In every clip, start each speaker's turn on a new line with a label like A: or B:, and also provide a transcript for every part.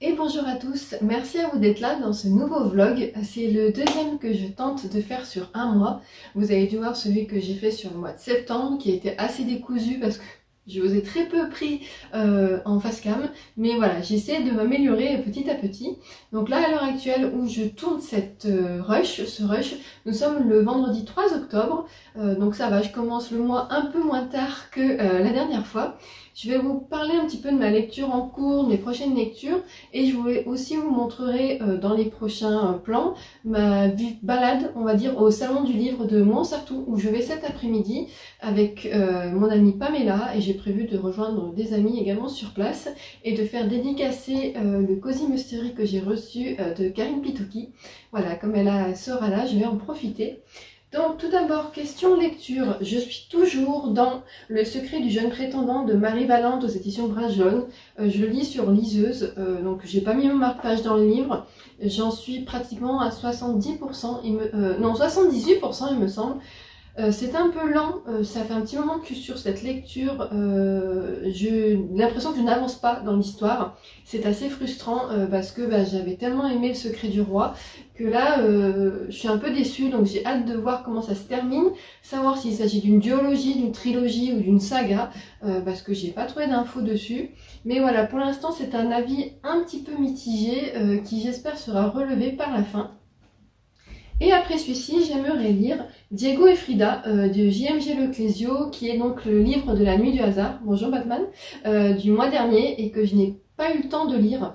A: Et bonjour à tous, merci à vous d'être là dans ce nouveau vlog. C'est le deuxième que je tente de faire sur un mois. Vous avez dû voir celui que j'ai fait sur le mois de septembre qui a été assez décousu parce que je vous ai très peu pris en face cam. Mais voilà, j'essaie de m'améliorer petit à petit. Donc là, à l'heure actuelle où je tourne ce rush, nous sommes le vendredi 3 octobre. Donc ça va, je commence le mois un peu moins tard que la dernière fois. Je vais vous parler un petit peu de ma lecture en cours, de mes prochaines lectures, et je vais aussi vous montrer dans les prochains plans ma balade, on va dire, au salon du livre de Montsartou, où je vais cet après-midi avec mon amie Pamela, et j'ai prévu de rejoindre des amis également sur place, et de faire dédicacer le Cozy Mystery que j'ai reçu de Karine Pitouki. Voilà, comme elle sera là, je vais en profiter. Donc tout d'abord, question lecture. Je suis toujours dans Le secret du jeune prétendant de Marie Valente aux éditions Bras Jaune. Je le lis sur liseuse, donc j'ai pas mis mon marque-page dans le livre. J'en suis pratiquement à 70%, non 78% il me semble. C'est un peu lent, ça fait un petit moment que je suis sur cette lecture, j'ai l'impression que je n'avance pas dans l'histoire. C'est assez frustrant parce que j'avais tellement aimé Le secret du roi que là je suis un peu déçue, donc j'ai hâte de voir comment ça se termine, savoir s'il s'agit d'une duologie, d'une trilogie ou d'une saga, parce que j'ai pas trouvé d'infos dessus. Mais voilà, pour l'instant c'est un avis un petit peu mitigé qui j'espère sera relevé par la fin. Et après celui-ci, j'aimerais lire Diego et Frida de J.M.G. Leclésio, qui est donc le livre de la nuit du hasard, bonjour Batman, du mois dernier et que je n'ai pas eu le temps de lire.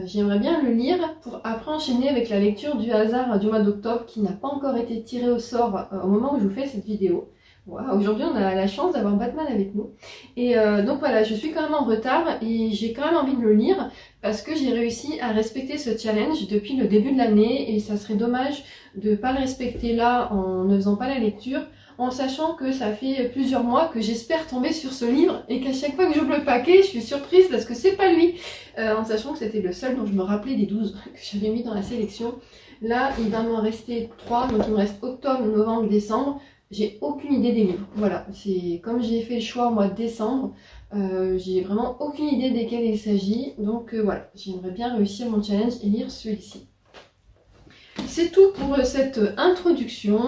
A: J'aimerais bien le lire pour après enchaîner avec la lecture du hasard du mois d'octobre qui n'a pas encore été tirée au sort au moment où je vous fais cette vidéo. Wow, aujourd'hui on a la chance d'avoir Batman avec nous. Et donc voilà, je suis quand même en retard et j'ai quand même envie de le lire parce que j'ai réussi à respecter ce challenge depuis le début de l'année et ça serait dommage de ne pas le respecter là en ne faisant pas la lecture, en sachant que ça fait plusieurs mois que j'espère tomber sur ce livre et qu'à chaque fois que j'ouvre le paquet, je suis surprise parce que c'est pas lui, en sachant que c'était le seul dont je me rappelais des 12 que j'avais mis dans la sélection. Là, il va m'en rester 3, donc il me reste octobre, novembre, décembre. J'ai aucune idée des livres. Voilà, c'est comme j'ai fait le choix au mois de décembre, j'ai vraiment aucune idée desquels il s'agit. Donc voilà, j'aimerais bien réussir mon challenge et lire celui-ci. C'est tout pour cette introduction.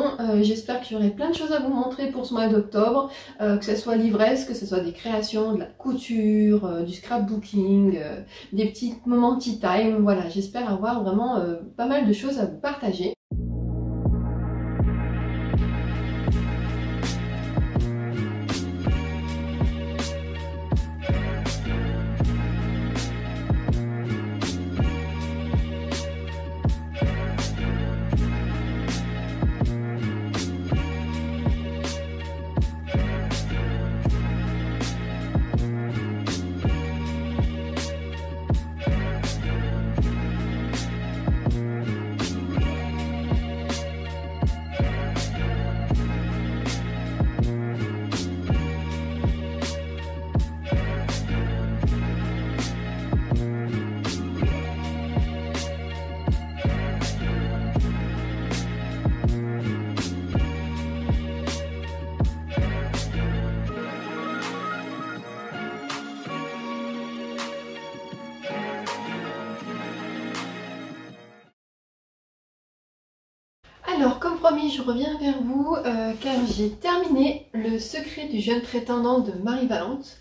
A: J'espère qu'il y aurait plein de choses à vous montrer pour ce mois d'octobre, que ce soit livresque, que ce soit des créations, de la couture, du scrapbooking, des petits moments tea time. Voilà, j'espère avoir vraiment pas mal de choses à vous partager. Alors, comme promis, je reviens vers vous car j'ai terminé Le secret du jeune prétendant de Marie Valente.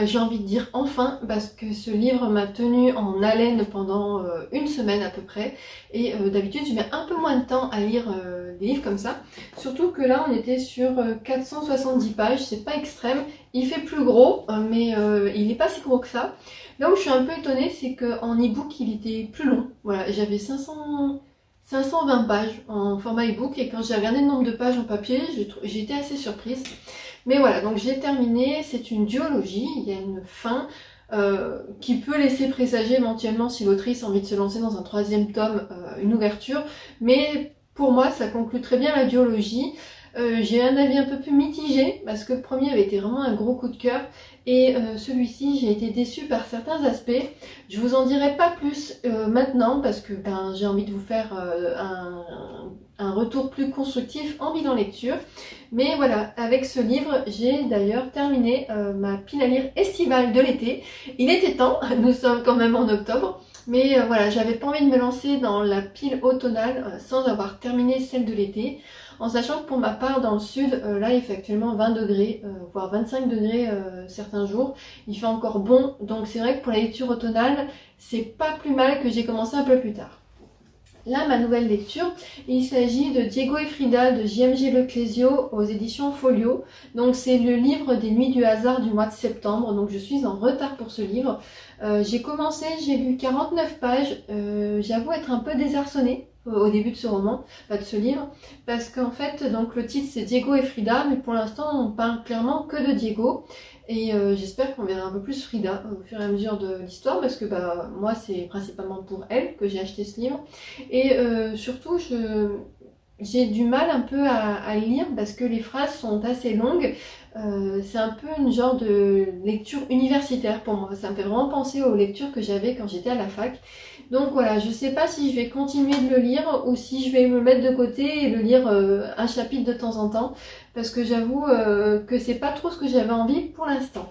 A: J'ai envie de dire enfin parce que ce livre m'a tenu en haleine pendant une semaine à peu près. Et d'habitude, je mets un peu moins de temps à lire des livres comme ça. Surtout que là, on était sur 470 pages, c'est pas extrême. Il fait plus gros, mais il n'est pas si gros que ça. Là où je suis un peu étonnée, c'est qu'en e-book, il était plus long. Voilà, j'avais 520 pages en format e-book et quand j'ai regardé le nombre de pages en papier, j'ai été assez surprise. Mais voilà, donc j'ai terminé, c'est une duologie, il y a une fin qui peut laisser présager éventuellement si l'autrice a envie de se lancer dans un troisième tome, une ouverture. Mais pour moi, ça conclut très bien la duologie. J'ai un avis un peu plus mitigé parce que le premier avait été vraiment un gros coup de cœur et celui-ci j'ai été déçue par certains aspects. Je vous en dirai pas plus maintenant parce que j'ai envie de vous faire un retour plus constructif en bilan lecture. Mais voilà, avec ce livre, j'ai d'ailleurs terminé ma pile à lire estivale de l'été. Il était temps, nous sommes quand même en octobre. Mais voilà, j'avais pas envie de me lancer dans la pile automnale sans avoir terminé celle de l'été. En sachant que pour ma part dans le sud, là il fait actuellement 20 degrés, voire 25 degrés certains jours. Il fait encore bon, donc c'est vrai que pour la lecture automnale, c'est pas plus mal que j'ai commencé un peu plus tard. Là, ma nouvelle lecture, il s'agit de Diego et Frida de J.M.J. Leclésio aux éditions Folio. Donc c'est le livre des Nuits du hasard du mois de septembre, donc je suis en retard pour ce livre. J'ai commencé, j'ai lu 49 pages, j'avoue être un peu désarçonnée au début de ce roman, de ce livre, parce qu'en fait, donc le titre c'est Diego et Frida, mais pour l'instant on parle clairement que de Diego. Et j'espère qu'on verra un peu plus Frida au fur et à mesure de l'histoire, parce que moi c'est principalement pour elle que j'ai acheté ce livre. Et surtout j'ai du mal un peu à lire parce que les phrases sont assez longues. C'est un peu une genre de lecture universitaire pour moi. Ça me fait vraiment penser aux lectures que j'avais quand j'étais à la fac. Donc voilà, je sais pas si je vais continuer de le lire ou si je vais me mettre de côté et le lire un chapitre de temps en temps. Parce que j'avoue que c'est pas trop ce que j'avais envie pour l'instant.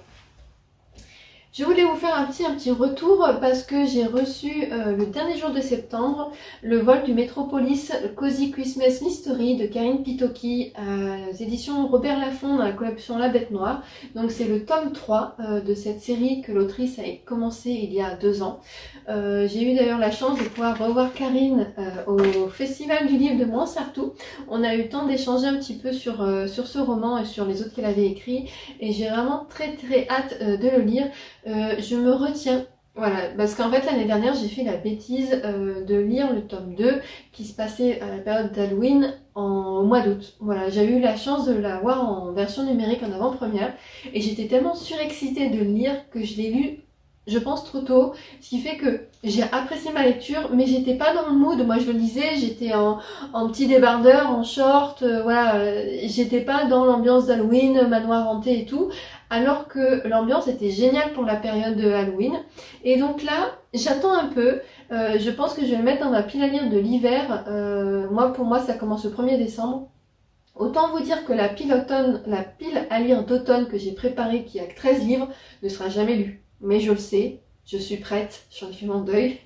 A: Je voulais vous faire un petit retour parce que j'ai reçu le dernier jour de septembre le vol du Metropolis Cozy Christmas Mystery de Karine Pitoki aux éditions Robert Laffont dans la collection La Bête Noire. Donc c'est le tome 3 de cette série que l'autrice a commencé il y a 2 ans. J'ai eu d'ailleurs la chance de pouvoir revoir Karine au Festival du Livre de Montsartou. On a eu le temps d'échanger un petit peu sur ce roman et sur les autres qu'elle avait écrits et j'ai vraiment très hâte de le lire. Je me retiens, voilà, parce qu'en fait l'année dernière j'ai fait la bêtise de lire le tome 2 qui se passait à la période d'Halloween au mois d'août. Voilà, j'ai eu la chance de l'avoir en version numérique en avant-première et j'étais tellement surexcitée de le lire que je l'ai lu, je pense, trop tôt, ce qui fait que j'ai apprécié ma lecture, mais j'étais pas dans le mood. Moi je le lisais, j'étais en petit débardeur, en short, voilà, j'étais pas dans l'ambiance d'Halloween, manoir hanté et tout, alors que l'ambiance était géniale pour la période de Halloween. Et donc là, j'attends un peu, je pense que je vais le mettre dans ma pile à lire de l'hiver. Pour moi ça commence le 1er décembre. Autant vous dire que la pile à lire d'automne que j'ai préparée, qui a 13 livres, ne sera jamais lue. Mais je le sais, je suis prête, j'en ai fait mon deuil.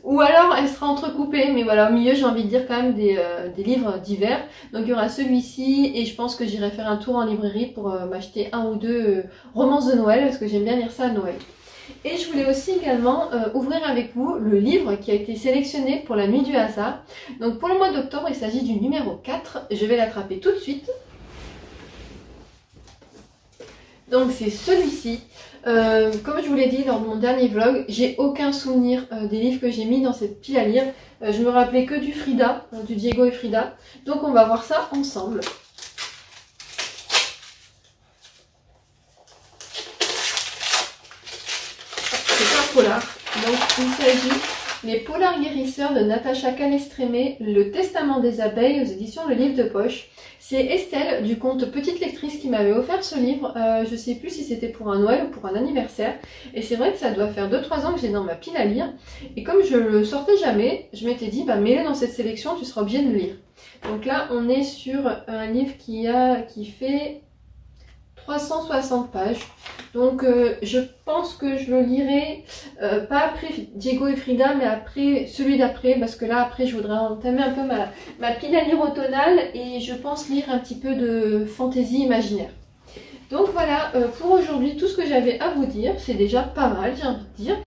A: Ou alors elle sera entrecoupée, mais voilà, au milieu j'ai envie de dire quand même des livres d'hiver. Donc il y aura celui-ci et je pense que j'irai faire un tour en librairie pour m'acheter 1 ou 2 romances de Noël parce que j'aime bien lire ça à Noël. Et je voulais aussi également ouvrir avec vous le livre qui a été sélectionné pour la nuit du hasard. Donc pour le mois d'octobre il s'agit du numéro 4, je vais l'attraper tout de suite. Donc c'est celui-ci. Comme je vous l'ai dit lors de mon dernier vlog, j'ai aucun souvenir des livres que j'ai mis dans cette pile à lire. Je me rappelais que du Frida, du Diego et Frida. Donc on va voir ça ensemble. C'est un polar. Donc il s'agit Les Polars Guérisseurs de Natacha Calestrémé, Le Testament des abeilles aux éditions Le Livre de Poche. C'est Estelle du compte Petite Lectrice qui m'avait offert ce livre. Je sais plus si c'était pour un Noël ou pour un anniversaire. Et c'est vrai que ça doit faire 2-3 ans que j'ai dans ma pile à lire. Et comme je le sortais jamais, je m'étais dit, mets-le dans cette sélection, tu seras obligé de le lire. Donc là, on est sur un livre qui fait 360 pages. Donc je pense que je le lirai pas après Diego et Frida, mais après celui d'après, parce que là après je voudrais entamer un peu ma pile à lire automnale et je pense lire un petit peu de fantaisie imaginaire. Donc voilà, pour aujourd'hui tout ce que j'avais à vous dire, c'est déjà pas mal, j'ai envie de dire.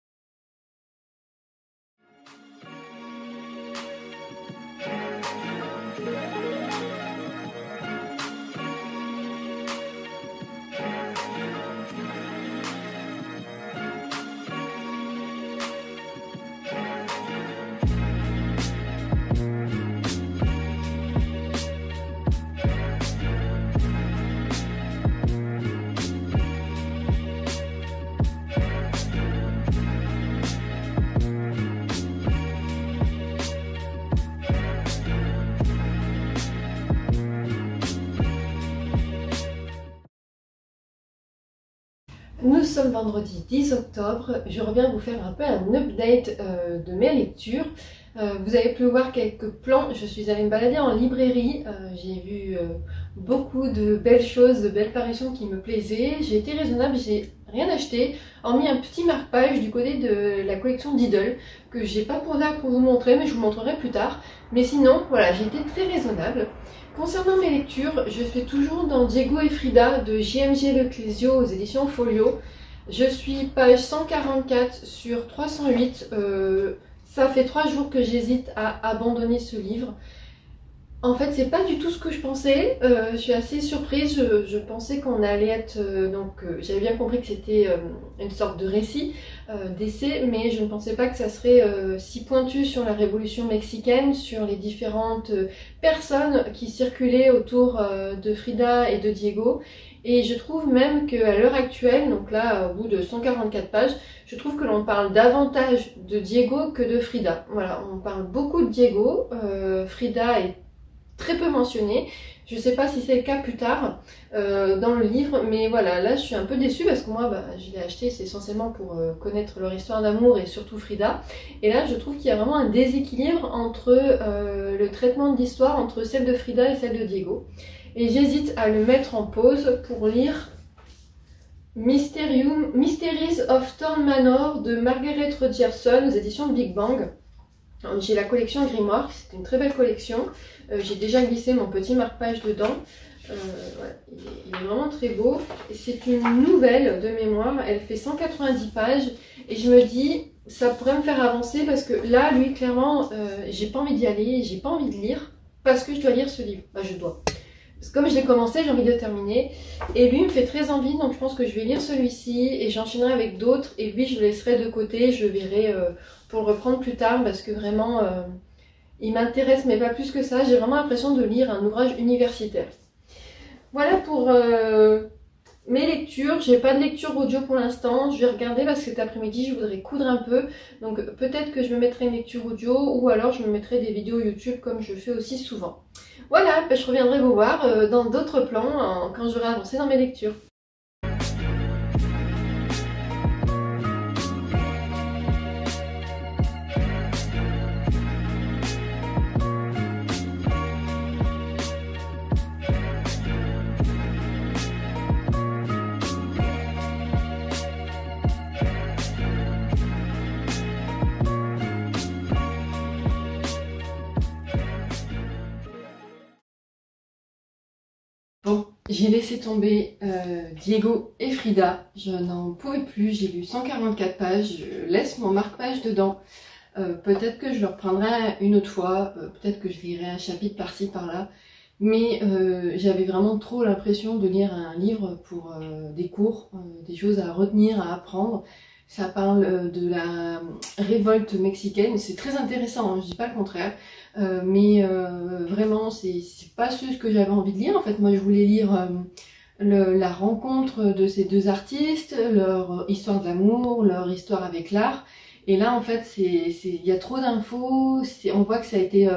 A: Nous sommes vendredi 10 octobre, je reviens vous faire un peu un update de mes lectures. Vous avez pu voir quelques plans, je suis allée me balader en librairie, j'ai vu beaucoup de belles choses, de belles parutions qui me plaisaient. J'ai été raisonnable, j'ai rien acheté, hormis un petit marque-page du côté de la collection Diddle, que j'ai pas pour là pour vous montrer, mais je vous montrerai plus tard. Mais sinon, voilà, j'ai été très raisonnable. Concernant mes lectures, je fais toujours dans Diego et Frida de JMG Le Clésio aux éditions Folio. Je suis page 144 sur 308. Ça fait 3 jours que j'hésite à abandonner ce livre. En fait, c'est pas du tout ce que je pensais. Je suis assez surprise. Je pensais qu'on allait être... j'avais bien compris que c'était une sorte de récit d'essai, mais je ne pensais pas que ça serait si pointu sur la Révolution mexicaine, sur les différentes personnes qui circulaient autour de Frida et de Diego. Et je trouve même qu'à l'heure actuelle, donc là, au bout de 144 pages, je trouve que l'on parle davantage de Diego que de Frida. Voilà, on parle beaucoup de Diego. Frida est très peu mentionné. Je sais pas si c'est le cas plus tard dans le livre, mais voilà, là je suis un peu déçue parce que moi je l'ai acheté, c'est essentiellement pour connaître leur histoire d'amour et surtout Frida. Et là je trouve qu'il y a vraiment un déséquilibre entre le traitement de l'histoire entre celle de Frida et celle de Diego. Et j'hésite à le mettre en pause pour lire Mysteries of Thorn Manor de Margaret Rogerson aux éditions de Big Bang. J'ai la collection Grimoire, c'est une très belle collection. J'ai déjà glissé mon petit marque-page dedans. Voilà, il est vraiment très beau. C'est une nouvelle de mémoire, elle fait 190 pages. Et je me dis, ça pourrait me faire avancer parce que là, lui, clairement, j'ai pas envie d'y aller, j'ai pas envie de lire parce que je dois lire ce livre. Bah, je dois. Parce que comme je l'ai commencé, j'ai envie de le terminer. Et lui me fait très envie, donc je pense que je vais lire celui-ci et j'enchaînerai avec d'autres. Et lui, je le laisserai de côté, je le verrai pour le reprendre plus tard parce que vraiment, il m'intéresse, mais pas plus que ça. J'ai vraiment l'impression de lire un ouvrage universitaire. Voilà pour mes lectures. J'ai pas de lecture audio pour l'instant. Je vais regarder parce que cet après-midi, je voudrais coudre un peu. Donc peut-être que je me mettrai une lecture audio ou alors je me mettrai des vidéos YouTube comme je fais aussi souvent. Voilà, je reviendrai vous voir dans d'autres plans quand j'aurai avancé dans mes lectures. Bon, j'ai laissé tomber Diego et Frida, je n'en pouvais plus, j'ai lu 144 pages, je laisse mon marque-page dedans. Peut-être que je le reprendrai une autre fois, peut-être que je lirai un chapitre par-ci par-là, mais j'avais vraiment trop l'impression de lire un livre pour des cours, des choses à retenir, à apprendre. Ça parle de la révolte mexicaine, c'est très intéressant, hein, je dis pas le contraire, mais vraiment c'est pas ce que j'avais envie de lire. En fait, moi je voulais lire la rencontre de ces deux artistes, leur histoire de l'amour, leur histoire avec l'art. Et là en fait il y a trop d'infos, on voit que ça a été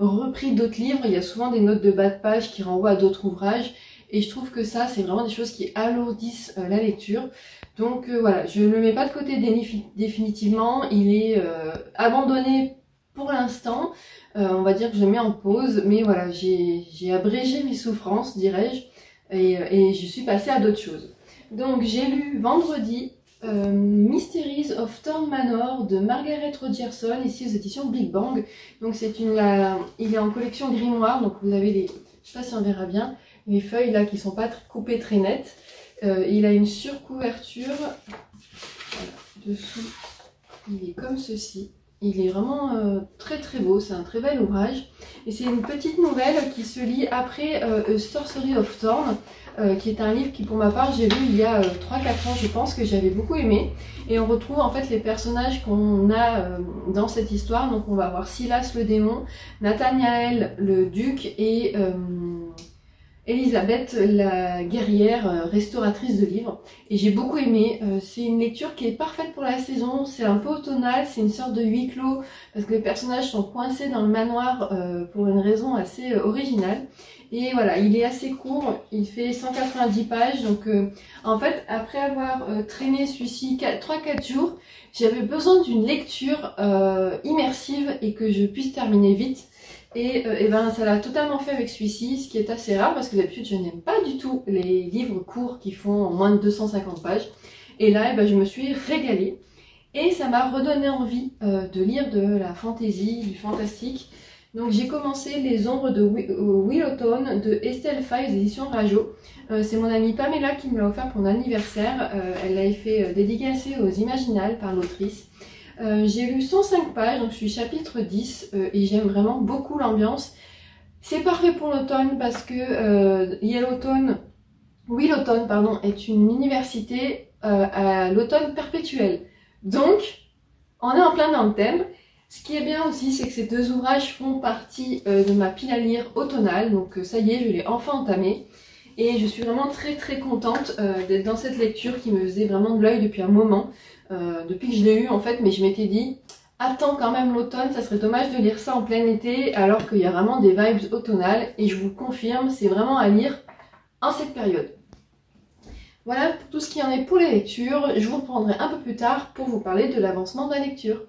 A: repris d'autres livres, il y a souvent des notes de bas de page qui renvoient à d'autres ouvrages. Et je trouve que ça, c'est vraiment des choses qui alourdissent la lecture. Donc voilà, je ne le mets pas de côté définitivement. Il est abandonné pour l'instant. On va dire que je le mets en pause. Mais voilà, j'ai abrégé mes souffrances, dirais-je. Et je suis passée à d'autres choses. Donc j'ai lu vendredi Mysteries of Thorn Manor de Margaret Rogerson, ici aux éditions Big Bang. Donc il est en collection Grimoire. Donc vous avez les... Je sais pas si on verra bien. Les feuilles là qui sont pas coupées très nettes. Il a une surcouverture. Voilà, dessous, il est comme ceci. Il est vraiment très très beau, c'est un très bel ouvrage. Et c'est une petite nouvelle qui se lit après A Sorcery of Thorn, qui est un livre qui pour ma part j'ai lu il y a 3-4 ans je pense, que j'avais beaucoup aimé. Et on retrouve en fait les personnages qu'on a dans cette histoire. Donc on va avoir Silas le démon, Nathanaël le duc et... Elisabeth, la guerrière restauratrice de livres. Et j'ai beaucoup aimé. C'est une lecture qui est parfaite pour la saison. C'est un peu automnal, c'est une sorte de huis clos parce que les personnages sont coincés dans le manoir pour une raison assez originale. Et voilà, il est assez court, il fait 190 pages. Donc en fait, après avoir traîné celui-ci 3-4 jours, j'avais besoin d'une lecture immersive et que je puisse terminer vite. Et ben ça l'a totalement fait avec celui-ci, ce qui est assez rare parce que d'habitude je n'aime pas du tout les livres courts qui font moins de 250 pages. Et là, je me suis régalée. Et ça m'a redonné envie de lire de la fantasy, du fantastique. Donc j'ai commencé Les Ombres de Willoton de Estelle Faye aux éditions Rajo. C'est mon amie Pamela qui me l'a offert pour mon anniversaire. Elle l'avait fait dédicacer aux Imaginales par l'autrice. J'ai lu 105 pages, donc je suis chapitre 10 et j'aime vraiment beaucoup l'ambiance. C'est parfait pour l'automne parce que Willoton est une université à l'automne perpétuel. Donc, on est en plein dans le thème. Ce qui est bien aussi, c'est que ces deux ouvrages font partie de ma pile à lire automnale. Donc ça y est, je l'ai enfin entamé. Et je suis vraiment très contente d'être dans cette lecture qui me faisait vraiment de l'œil depuis un moment. Depuis que je l'ai eu en fait, mais je m'étais dit, attends quand même l'automne, ça serait dommage de lire ça en plein été, alors qu'il y a vraiment des vibes automnales. Et je vous confirme, c'est vraiment à lire en cette période. Voilà pour tout ce qui en est pour les lectures. Je vous reprendrai un peu plus tard pour vous parler de l'avancement de la lecture.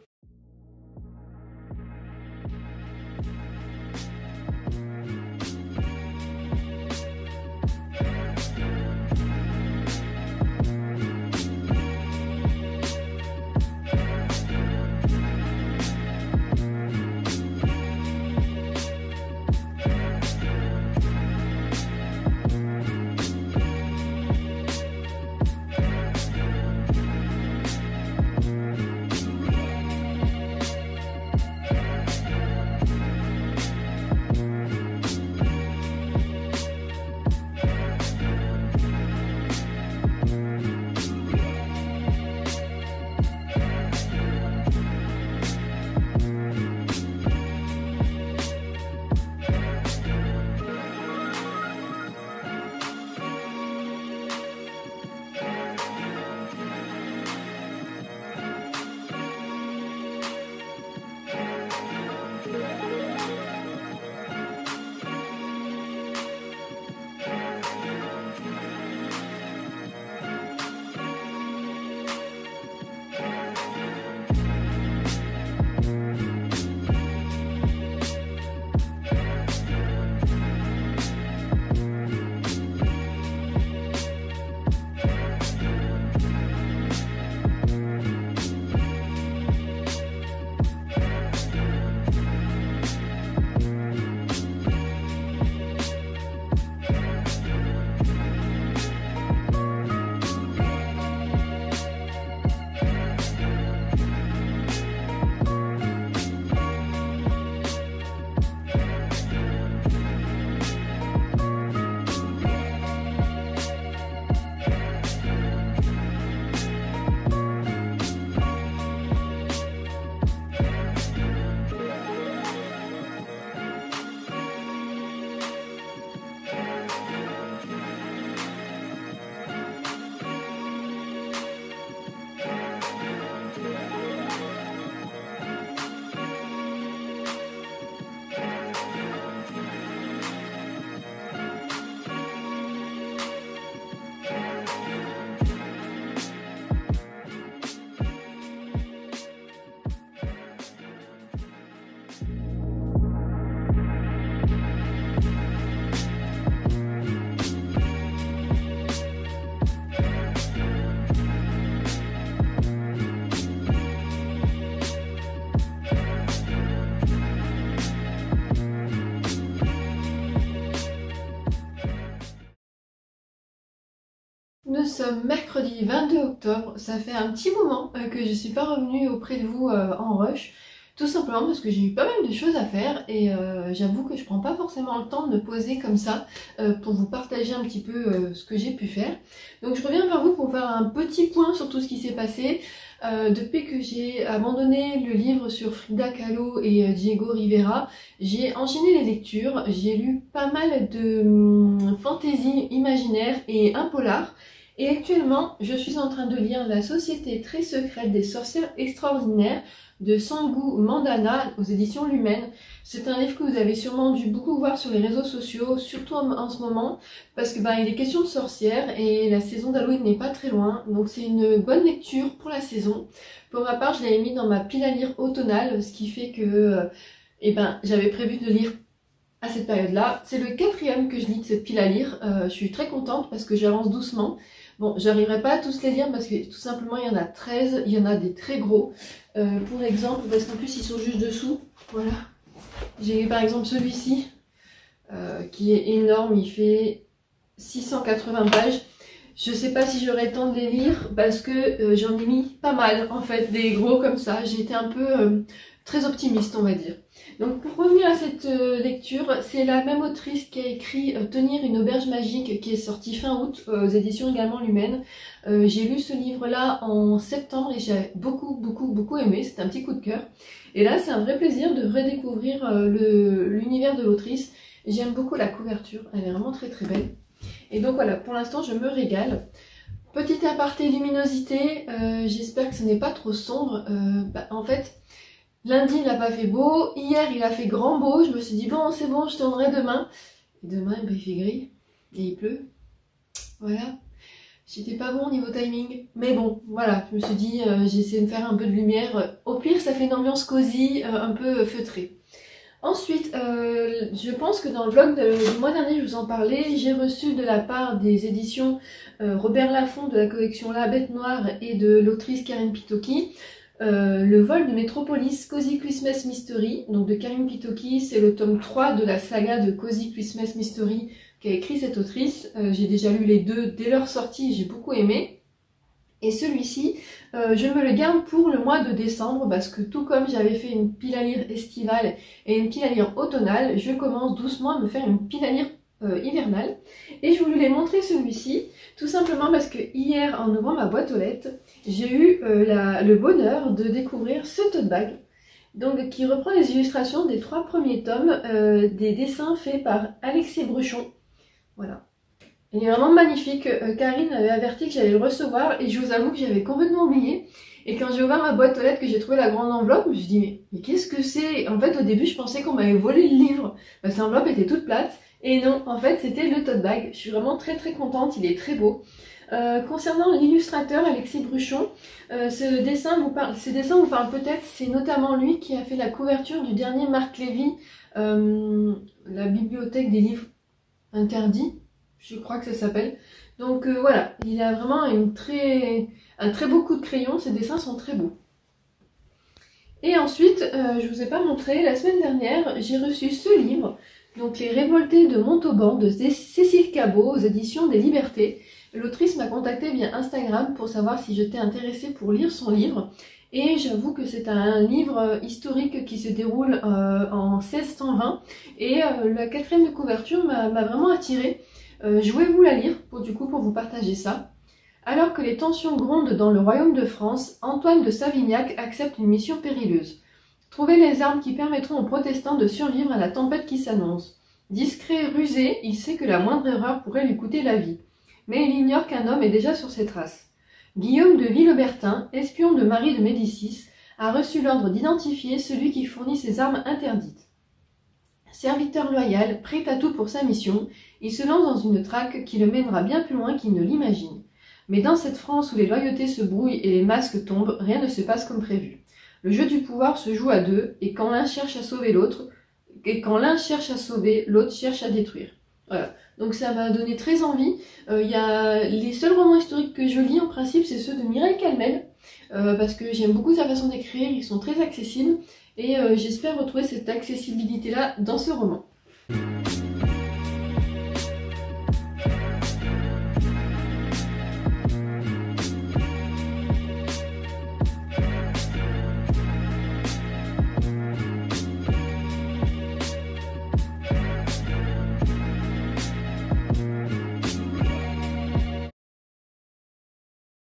A: Nous sommes mercredi 22 octobre, ça fait un petit moment que je suis pas revenue auprès de vous en rush, tout simplement parce que j'ai eu pas mal de choses à faire et j'avoue que je prends pas forcément le temps de me poser comme ça pour vous partager un petit peu ce que j'ai pu faire. Donc je reviens vers vous pour faire un petit point sur tout ce qui s'est passé. Depuis que j'ai abandonné le livre sur Frida Kahlo et Diego Rivera, j'ai enchaîné les lectures, j'ai lu pas mal de fantaisie imaginaire et un polar. Et actuellement, je suis en train de lire La Société très secrète des sorcières extraordinaires de Sangu Mandana aux éditions Lumen. C'est un livre que vous avez sûrement dû beaucoup voir sur les réseaux sociaux, surtout en ce moment, parce que il est question de sorcières et la saison d'Halloween n'est pas très loin, donc c'est une bonne lecture pour la saison. Pour ma part, je l'avais mis dans ma pile à lire automnale, ce qui fait que j'avais prévu de lire à cette période-là. C'est le 4e que je lis de cette pile à lire. Je suis très contente parce que j'avance doucement. Bon, j'arriverai pas à tous les lire parce que tout simplement il y en a 13, il y en a des très gros. Pour exemple, parce qu'en plus ils sont juste dessous, voilà. J'ai par exemple celui-ci qui est énorme, il fait 680 pages. Je sais pas si j'aurai le temps de les lire parce que j'en ai mis pas mal en fait, des gros comme ça. J'ai été un peu très optimiste on va dire. Donc pour revenir à cette lecture, c'est la même autrice qui a écrit Tenir une auberge magique qui est sorti fin août aux éditions également Lumen. J'ai lu ce livre-là en septembre et j'ai beaucoup aimé, c'est un petit coup de cœur. Et là c'est un vrai plaisir de redécouvrir l'univers de l'autrice. J'aime beaucoup la couverture, elle est vraiment très belle. Et donc voilà, pour l'instant je me régale. Petit aparté luminosité, j'espère que ce n'est pas trop sombre. En fait, lundi il n'a pas fait beau, hier il a fait grand beau, je me suis dit bon c'est bon je tournerai demain. Et demain il fait gris et il pleut. Voilà, j'étais pas bon au niveau timing. Mais bon, voilà, je me suis dit j'ai essayé de faire un peu de lumière. Au pire ça fait une ambiance cosy, un peu feutrée. Ensuite, je pense que dans le vlog du mois dernier, je vous en parlais, j'ai reçu de la part des éditions Robert Laffont de la collection La Bête Noire et de l'autrice Karin Pitoki, le vol de Métropolis Cozy Christmas Mystery. Donc de Karin Pitoki, c'est le tome 3 de la saga de Cozy Christmas Mystery qu'a écrit cette autrice. J'ai déjà lu les deux dès leur sortie, j'ai beaucoup aimé. Et celui-ci, je me le garde pour le mois de décembre parce que tout comme j'avais fait une pile à lire estivale et une pile à lire automnale, je commence doucement à me faire une pile à lire hivernale. Et je voulais les montrer celui-ci, tout simplement parce que hier, en ouvrant ma boîte aux lettres, j'ai eu le bonheur de découvrir ce tote bag. Donc, qui reprend les illustrations des 3 premiers tomes des dessins faits par Alexis Bruchon. Voilà. Il est vraiment magnifique. Karine avait averti que j'allais le recevoir et je vous avoue que j'avais complètement oublié. Et quand j'ai ouvert ma boîte aux lettres, que j'ai trouvé la grande enveloppe, je me suis dit mais qu'est-ce que c'est? En fait au début je pensais qu'on m'avait volé le livre parce que l'enveloppe était toute plate. Et non, en fait c'était le tote bag. Je suis vraiment très contente, il est très beau. Concernant l'illustrateur Alexis Bruchon, ces dessins vous parlent peut-être. C'est notamment lui qui a fait la couverture du dernier Marc Lévy, la bibliothèque des livres interdits. Je crois que ça s'appelle. Donc voilà, il a vraiment un très beau coup de crayon, ses dessins sont très beaux. Et ensuite, je vous ai pas montré, la semaine dernière, j'ai reçu ce livre, donc Les Révoltés de Montauban de Cécile Cabot aux éditions des Libertés. L'autrice m'a contacté via Instagram pour savoir si j'étais intéressée pour lire son livre. Et j'avoue que c'est un livre historique qui se déroule en 1620 et la 4e de couverture m'a vraiment attirée. Je voulais vous la lire pour vous partager ça. Alors que les tensions grondent dans le royaume de France, Antoine de Savignac accepte une mission périlleuse. Trouver les armes qui permettront aux protestants de survivre à la tempête qui s'annonce. Discret et rusé, il sait que la moindre erreur pourrait lui coûter la vie. Mais il ignore qu'un homme est déjà sur ses traces. Guillaume de Villebertin, espion de Marie de Médicis, a reçu l'ordre d'identifier celui qui fournit ces armes interdites. Serviteur loyal, prêt à tout pour sa mission, il se lance dans une traque qui le mènera bien plus loin qu'il ne l'imagine. Mais dans cette France où les loyautés se brouillent et les masques tombent, rien ne se passe comme prévu. Le jeu du pouvoir se joue à deux, et quand l'un cherche à sauver l'autre, l'autre cherche à détruire. Voilà. Donc ça m'a donné très envie. Les seuls romans historiques que je lis en principe, c'est ceux de Mireille Calmel, parce que j'aime beaucoup sa façon d'écrire, ils sont très accessibles. Et j'espère retrouver cette accessibilité-là dans ce roman.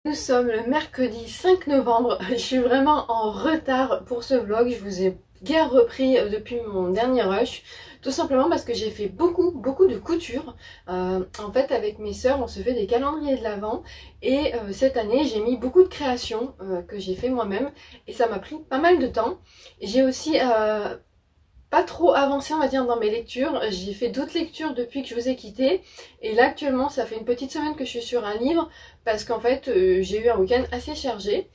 A: Nous sommes le mercredi 5 novembre, je suis vraiment en retard pour ce vlog, je vous ai guère repris depuis mon dernier rush, tout simplement parce que j'ai fait beaucoup de couture. En fait avec mes sœurs on se fait des calendriers de l'Avent et cette année j'ai mis beaucoup de créations que j'ai fait moi-même et ça m'a pris pas mal de temps. J'ai aussi pas trop avancé on va dire dans mes lectures, j'ai fait d'autres lectures depuis que je vous ai quitté et là actuellement ça fait une petite semaine que je suis sur un livre parce qu'en fait j'ai eu un week-end assez chargé.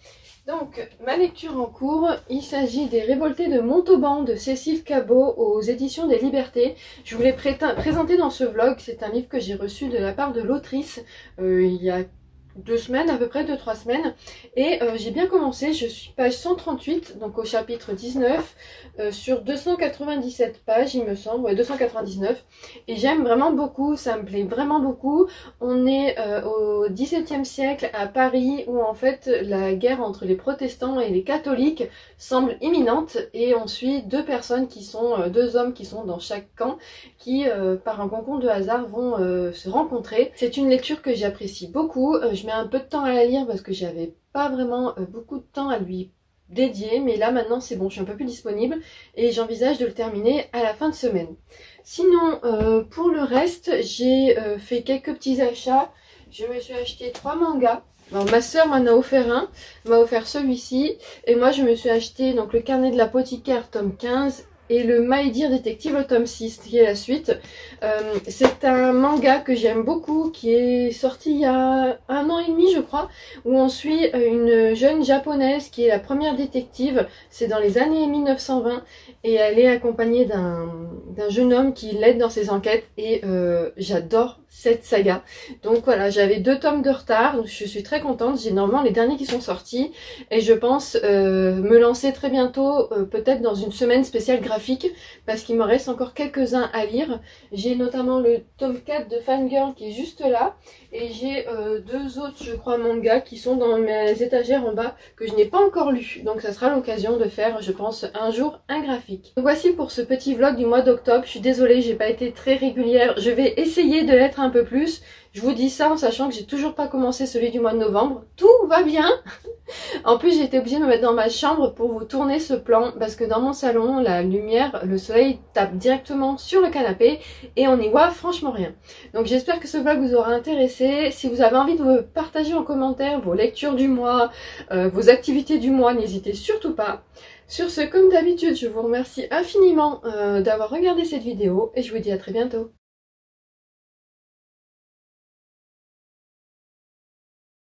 A: Donc ma lecture en cours, il s'agit des Révoltés de Montauban de Cécile Cabot aux éditions des Libertés. Je vous l'ai présenté dans ce vlog, c'est un livre que j'ai reçu de la part de l'autrice il y a 2 semaines à peu près, 2-3 semaines, et j'ai bien commencé. Je suis page 138, donc au chapitre 19, sur 297 pages il me semble, ouais 299, et j'aime vraiment beaucoup, ça me plaît vraiment beaucoup. On est au XVIIe siècle à Paris, où en fait la guerre entre les protestants et les catholiques semble imminente, et on suit deux personnes qui sont, deux hommes qui sont dans chaque camp, qui par un concours de hasard vont se rencontrer. C'est une lecture que j'apprécie beaucoup. Je mets un peu de temps à la lire parce que j'avais pas vraiment beaucoup de temps à lui dédier, mais là maintenant c'est bon, je suis un peu plus disponible et j'envisage de le terminer à la fin de semaine. Sinon pour le reste, j'ai fait quelques petits achats. Je me suis acheté 3 mangas. Alors, ma soeur m'en a offert un, m'a offert celui-ci, et moi je me suis acheté donc le carnet de l'apothicaire tome 15 et le My Dear Detective le tome 6 qui est la suite. C'est un manga que j'aime beaucoup, qui est sorti il y a 1 an et demi je crois, où on suit une jeune japonaise qui est la première détective. C'est dans les années 1920 et elle est accompagnée d'un jeune homme qui l'aide dans ses enquêtes, et j'adore cette saga. Donc voilà, j'avais 2 tomes de retard, donc je suis très contente. J'ai normalement les derniers qui sont sortis et je pense me lancer très bientôt, peut-être dans une semaine spéciale graphique, parce qu'il me reste encore quelques-uns à lire. J'ai notamment le tome 4 de Fangirl qui est juste là, et j'ai 2 autres je crois mangas qui sont dans mes étagères en bas que je n'ai pas encore lus, donc ça sera l'occasion de faire, je pense, un jour un graphique. Donc voici pour ce petit vlog du mois d'octobre. Je suis désolée, j'ai pas été très régulière, je vais essayer de l'être un peu plus. Je vous dis ça en sachant que j'ai toujours pas commencé celui du mois de novembre. Tout va bien. En plus j'ai été obligée de me mettre dans ma chambre pour vous tourner ce plan, parce que dans mon salon la lumière, le soleil tape directement sur le canapé et on n'y voit franchement rien. Donc j'espère que ce vlog vous aura intéressé. Si vous avez envie de me partager en commentaire vos lectures du mois, vos activités du mois, n'hésitez surtout pas. Sur ce, comme d'habitude, je vous remercie infiniment d'avoir regardé cette vidéo et je vous dis à très bientôt.